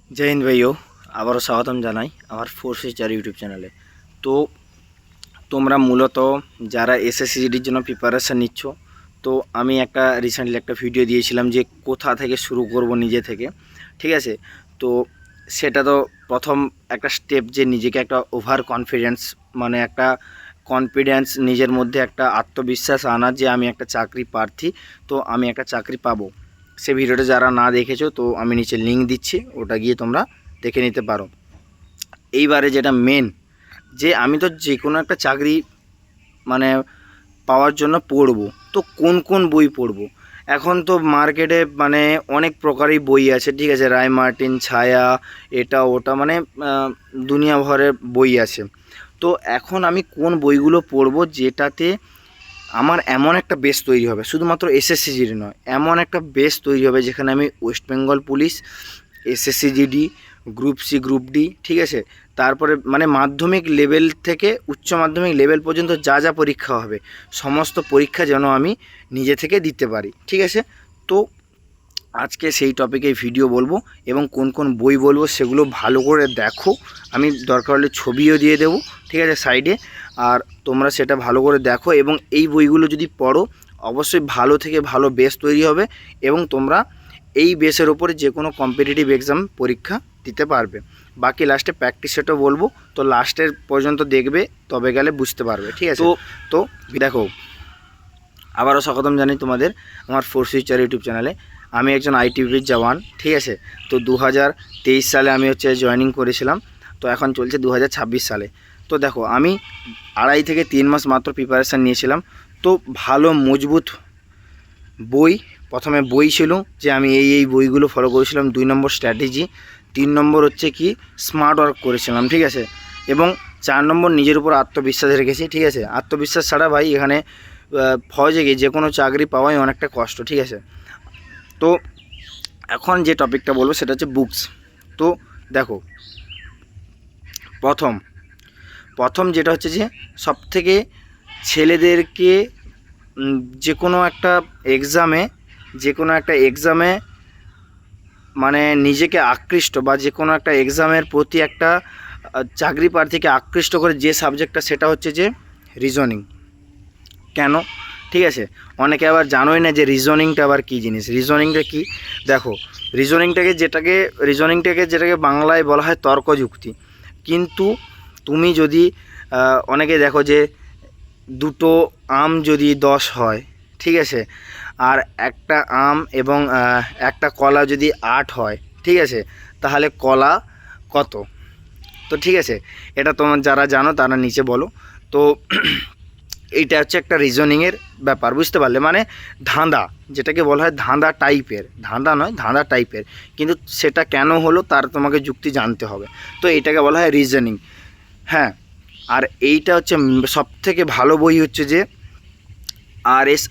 जय हिंद भाइयों आबारो स्वागतम जानाई आमार फोर्स टीचार यूट्यूब चैनले। तो তোমরা মূলত যারা এসএসসিজিডির জন্য প্রিপারেশন নিচ্ছ, তো আমি একটা রিসেন্টলি একটা ভিডিও দিয়েছিলাম যে কোথা থেকে শুরু করব নিজে থেকে, ঠিক আছে। তো সেটা তো প্রথম একটা স্টেপ যে নিজেকে একটা ওভার কনফিডেন্স মানে একটা কনফিডেন্স নিজের মধ্যে একটা আত্মবিশ্বাস আনা যে আমি একটা চাকরি প্রার্থী, তো আমি একটা চাকরি পাবো। সে ভিডিওটা যারা না দেখেছো তো আমি নিচে লিঙ্ক দিচ্ছি, ওটা গিয়ে তোমরা দেখে নিতে পারো। এইবারে যেটা মেন যে আমি তো যে কোনো একটা চাকরি মানে পাওয়ার জন্য পড়বো, তো কোন কোন বই পড়বো। এখন তো মার্কেটে মানে অনেক প্রকারই বই আছে, ঠিক আছে, রায় মার্টিন, ছায়া, এটা ওটা মানে দুনিয়া ভরের বই আছে। তো এখন আমি কোন বইগুলো পড়বো যেটাতে আমার এমন একটা বেস তৈরি হবে, শুধুমাত্র এসএসসিজিডি নয়, এমন একটা বেস তৈরি হবে যেখানে আমি West Bengal police, SSC GD, group C, group D, ঠিক আছে, তারপরে মানে মাধ্যমিক লেভেল থেকে উচ্চ মাধ্যমিক লেভেল পর্যন্ত যা যা পরীক্ষা হবে সমস্ত পরীক্ষা যেন আমি নিজে থেকে দিতে পারি, ঠিক আছে। তো আজকে সেই টপিকে ভিডিও বলবো এবং কোন কোন বই বলবো সেগুলো ভালো করে দেখো। আমি দরকার হলে ছবিও দিয়ে দেবো, ঠিক আছে, সাইডে। আর তোমরা সেটা ভালো করে দেখো এবং এই বইগুলো যদি পড়ো অবশ্যই ভালো থেকে ভালো বেস তৈরি হবে এবং তোমরা এই বেসের ওপরে যে কোনো কম্পিটিটিভ এক্সাম পরীক্ষা দিতে পারবে। বাকি লাস্টে প্র্যাকটিস সেটও বলবো, তো লাস্টের পর্যন্ত দেখবে, তবে গেলে বুঝতে পারবে, ঠিক আছে। তো দেখো, আবারও স্বাগতম জানাই তোমাদের আমার ফোর্স ফিউচার ইউটিউব চ্যানেলে। আমি একজন আইটিবির জওয়ান, ঠিক আছে। তো 2023 সালে আমি জয়েনিং করেছিলাম, তো এখন চলছে 2026 সালে। তো দেখো, আমি 2.5 থেকে 3 মাস মাত্র প্রিপারেশান নিয়েছিলাম। তো ভালো মজবুত বই, প্রথমে বই ছিল যে আমি এই বইগুলো ফলো করেছিলাম। 2 নম্বর স্ট্র্যাটেজি, 3 নম্বর হচ্ছে কি স্মার্ট ওয়ার্ক করেছিলাম, ঠিক আছে, এবং 4 নম্বর নিজের উপর আত্মবিশ্বাস রেখেছি, ঠিক আছে। আত্মবিশ্বাস ছাড়া ভাই এখানে ফৌজে গিয়ে যে কোনো চাকরি পাওয়াই অনেকটা কষ্ট, ঠিক আছে। তো এখন যে টপিকটা বলবো সেটা হচ্ছে বুকস। তো দেখো, প্রথম যেটা হচ্ছে যে সবথেকে ছেলেদেরকে যে কোনো একটা এক্সামে মানে নিজেকে আকৃষ্ট বা যে কোনো একটা এক্সামের প্রতি একটা চাকরি প্রার্থীকে আকৃষ্ট করে যে সাবজেক্টটা সেটা হচ্ছে যে রিজনিং। কেন, ঠিক আছে, অনেকে আবার জানোই না যে রিজনিংটা আবার কী জিনিস। রিজনিংটা কি, দেখো, রিজনিংটাকে যেটাকে বাংলায় বলা হয় তর্কযুক্তি। কিন্তু তুমি যদি অনেকে দেখো যে দুটো আম যদি 10 হয়, ঠিক আছে, আর একটা আম এবং একটা কলা যদি 8 হয়, ঠিক আছে, তাহলে কলা কত? তো ঠিক আছে, এটা তোমার যারা জানো তারা নিচে বলো। তো এইটা হচ্ছে একটা রিজনিংয়ের ব্যাপার, বুঝতে পারলে, মানে ধাঁধা, যেটাকে বলা হয় ধাঁধা টাইপের, ধাঁধা নয় ধাঁধা টাইপের, কিন্তু সেটা কেন হলো তার তোমাকে যুক্তি জানতে হবে। তো এইটাকে বলা হয় রিজনিং, হ্যাঁ। আর এইটা হচ্ছে সবথেকে ভালো বই হচ্ছে যে আর এস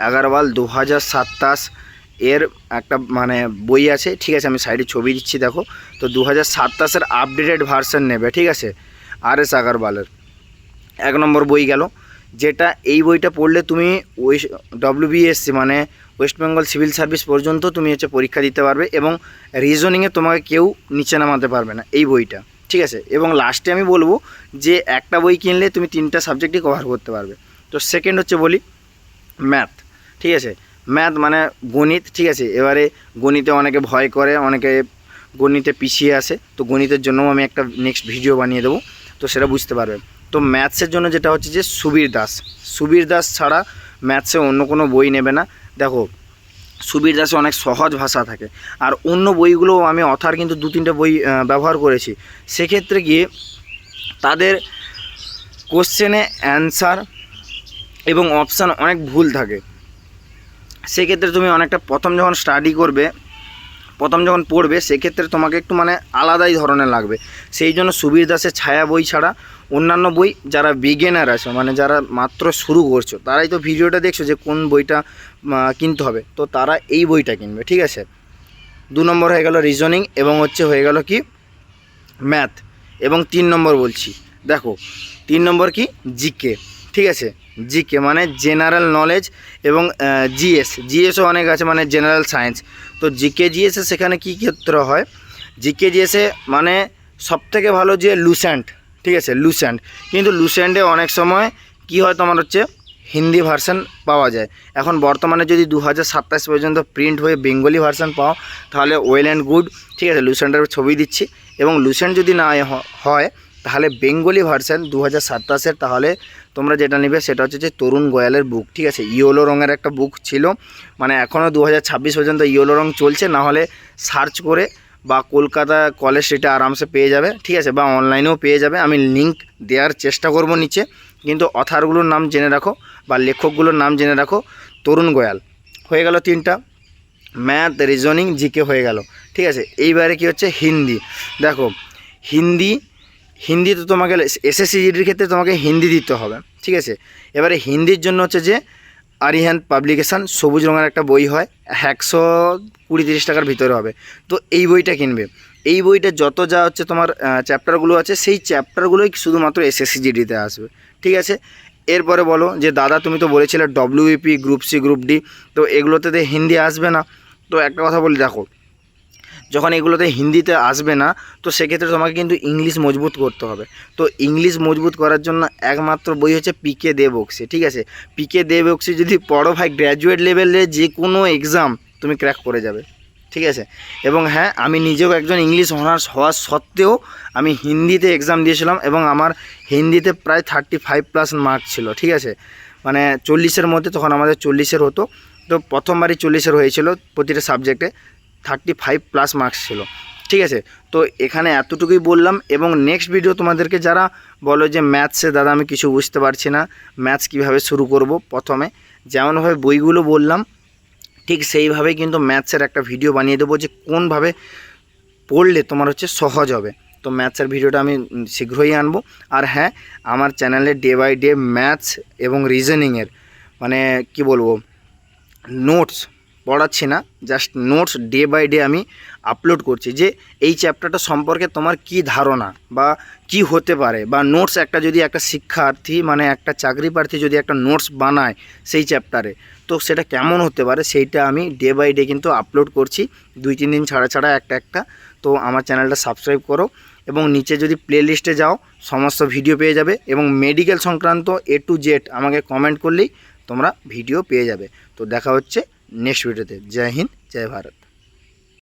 আগারওয়াল 2027 এর একটা মানে বই আছে, ঠিক আছে, আমি সাইডে ছবি দিচ্ছি দেখো। তো 2027-এর আপডেটেড ভার্সন নেবে, ঠিক আছে, আর.এস. আগারওয়ালের 1 নম্বর বই গেল, যেটা এই বইটা পড়লে তুমি WBSC মানে ওয়েস্ট বেঙ্গল সিভিল সার্ভিস পর্যন্ত তুমি পরীক্ষা দিতে পারবে এবং রিজনিংয়ে তোমাকে কেউ নিচে নামাতে পারবে না এই বইটা, ঠিক আছে। এবং লাস্টে আমি বলবো যে একটা বই কিনলে তুমি 3টা সাবজেক্টই কভার করতে পারবে। তো সেকেন্ড হচ্ছে বলি ম্যাথ, ঠিক আছে, ম্যাথ মানে গণিত, ঠিক আছে। এবারে গণিতে অনেকে ভয় করে, অনেকে গণিতে পিছিয়ে আসে, তো গণিতের জন্যও আমি একটা নেক্সট ভিডিও বানিয়ে দেবো, তো সেটা বুঝতে পারবে। তো ম্যাথসের জন্য যেটা হচ্ছে যে সুবীর দাস ছাড়া ম্যাথসে অন্য কোনো বই নেবে না। দেখো, সুবীর দাসে অনেক সহজ ভাষা থাকে, আর অন্য বইগুলো আমি অথার কিন্তু 2-3টে বই ব্যবহার করেছি, সেক্ষেত্রে গিয়ে তাদের কোশ্চেনে অ্যান্সার এবং অপশান অনেক ভুল থাকে। সেক্ষেত্রে তুমি অনেকটা প্রথম যখন পড়বে সেক্ষেত্রে তোমাকে একটু মানে আলাদাই ধরনের লাগবে। সেই জন্য সুবীর দাসের ছায়া বই ছাড়া অন্যান্য বই, যারা বিগিনার আছে মানে যারা মাত্র শুরু করছো, তারাই তো ভিডিওটা দেখছো যে কোন বইটা কিনতে হবে, তো তারা এই বইটা কিনবে, ঠিক আছে। 2 নম্বর হয়ে গেল রিজনিং এবং হয়ে গেল কি ম্যাথ। এবং 3 নম্বর বলছি, দেখো 3 নম্বর কি জিকে, ঠিক আছে। জিকে মানে জেনারেল নলেজ, এবং জিএসও অনেক আছে মানে জেনারেল সায়েন্স। তো জিকে জিএসে সেখানে কী ক্ষেত্রে হয়, জিকে জিএসে মানে সবথেকে ভালো যে লুসেন্ট, ঠিক আছে, লুসেন্ট। কিন্তু লুসেন্টে অনেক সময় কি হয় তোমার হচ্ছে হিন্দি ভার্সান পাওয়া যায়। এখন বর্তমানে যদি 2027 পর্যন্ত প্রিন্ট হয়ে বেঙ্গলি ভার্সান পাও তাহলে ওয়েল অ্যান্ড গুড, ঠিক আছে। লুসেন্টের ছবি দিচ্ছি, এবং লুসেন্ট যদি না হয় তাহলে বেঙ্গলি ভার্সান 2027-এর, তাহলে তোমরা যেটা নেবে সেটা হচ্ছে যে তরুণ গোয়ালের বুক, ঠিক আছে। ইয়েলো রঙের একটা বুক ছিল, মানে এখনও 2026 পর্যন্ত ইয়েলো রঙ চলছে, না হলে সার্চ করে বা কলকাতা কলেজ স্ট্রিটে আরামসে পেয়ে যাবে, ঠিক আছে, বা অনলাইনেও পেয়ে যাবে। আমি লিঙ্ক দেওয়ার চেষ্টা করব নিচে, কিন্তু অথারগুলোর নাম জেনে রাখো বা লেখকগুলোর নাম জেনে রাখো। তরুণ গোয়াল হয়ে গেল 3টা, ম্যাথ, রিজনিং, জিকে হয়ে গেল, ঠিক আছে। এইবারে কি হচ্ছে হিন্দি। দেখো হিন্দি তো তোমাকে এসএসসি জিডির ক্ষেত্রে তোমাকে হিন্দি দিতে হবে, ঠিক আছে। এবারে হিন্দির জন্য হচ্ছে যে আরিহান্ত পাবলিকেশান সবুজ রঙের একটা বই হয়, 120-30 টাকার ভিতরে হবে। তো এই বইটা কিনবে। এই বইটা যত যা হচ্ছে তোমার চ্যাপ্টারগুলো আছে, সেই চ্যাপ্টারগুলোই শুধুমাত্র এসএসসি জিডিতে আসবে, ঠিক আছে। এরপরে বলো যে দাদা তুমি তো বলেছিলে WBP, group C, group D, তো এগুলোতে হিন্দি আসবে না। তো একটা কথা বলি, দেখো যখন এগুলোতে হিন্দিতে আসবে না, তো সেক্ষেত্রে তোমাকে কিন্তু ইংলিশ মজবুত করতে হবে। তো ইংলিশ মজবুত করার জন্য একমাত্র বই হচ্ছে পিকে দে বক্সি, ঠিক আছে। পিকে দে বক্সি যদি পড়ো ভাই, গ্র্যাজুয়েট লেভেলে যে কোনো এক্সাম তুমি ক্র্যাক করে যাবে, ঠিক আছে। এবং হ্যাঁ, আমি নিজেও একজন ইংলিশ অনার্স হওয়া সত্ত্বেও আমি হিন্দিতে এক্সাম দিয়েছিলাম, এবং আমার হিন্দিতে প্রায় 35+ মার্ক ছিল, ঠিক আছে। মানে 40-এর মধ্যে, তখন আমাদের 40-এর হতো। তো প্রথমবারই 40-এর হয়েছিল প্রতিটা সাবজেক্টে, 35+ মার্কস ছিল, ঠিক আছে। তো এখানে এতটুকুই বললাম। এবং নেক্সট ভিডিও তোমাদেরকে যারা বলো যে ম্যাথসে দাদা আমি কিছু বুঝতে পারছি না, ম্যাথস কীভাবে শুরু করব, প্রথমে যেমনভাবে বইগুলো বললাম ঠিক সেইভাবেই কিন্তু ম্যাথসের একটা ভিডিও বানিয়ে দেবো, যে কোনভাবে পড়লে তোমার হচ্ছে সহজ হবে। তো ম্যাথসের ভিডিওটা আমি শীঘ্রই আনবো। আর হ্যাঁ, আমার চ্যানেলে ডে বাই ডে ম্যাথস এবং রিজনিংয়ের মানে কি বলবো, নোটস পড়াচ্ছি না, just notes day by day আমি আপলোড করছি, যে এই চ্যাপ্টারটা সম্পর্কে তোমার কি ধারণা বা কি হতে পারে, বা নোটস একটা যদি একটা শিক্ষার্থী মানে একটা চাকরি প্রার্থী যদি একটা নোটস বানায় সেই চ্যাপ্টারে, তো সেটা কেমন হতে পারে সেইটা আমি ডে বাই ডে কিন্তু আপলোড করছি, 2-3 দিন ছাড়া ছাড়া একটা। তো আমার চ্যানেলটা সাবস্ক্রাইব করো, এবং নিচে যদি প্লে লিস্টে যাও সমস্ত ভিডিও পেয়ে যাবে, এবং মেডিকেল সংক্রান্ত A to Z আমাকে কমেন্ট করলেই তোমরা ভিডিও পেয়ে যাবে। তো দেখা হচ্ছে নেক্সট ভিডিওতে। জয় হিন্দ, জয় ভারত।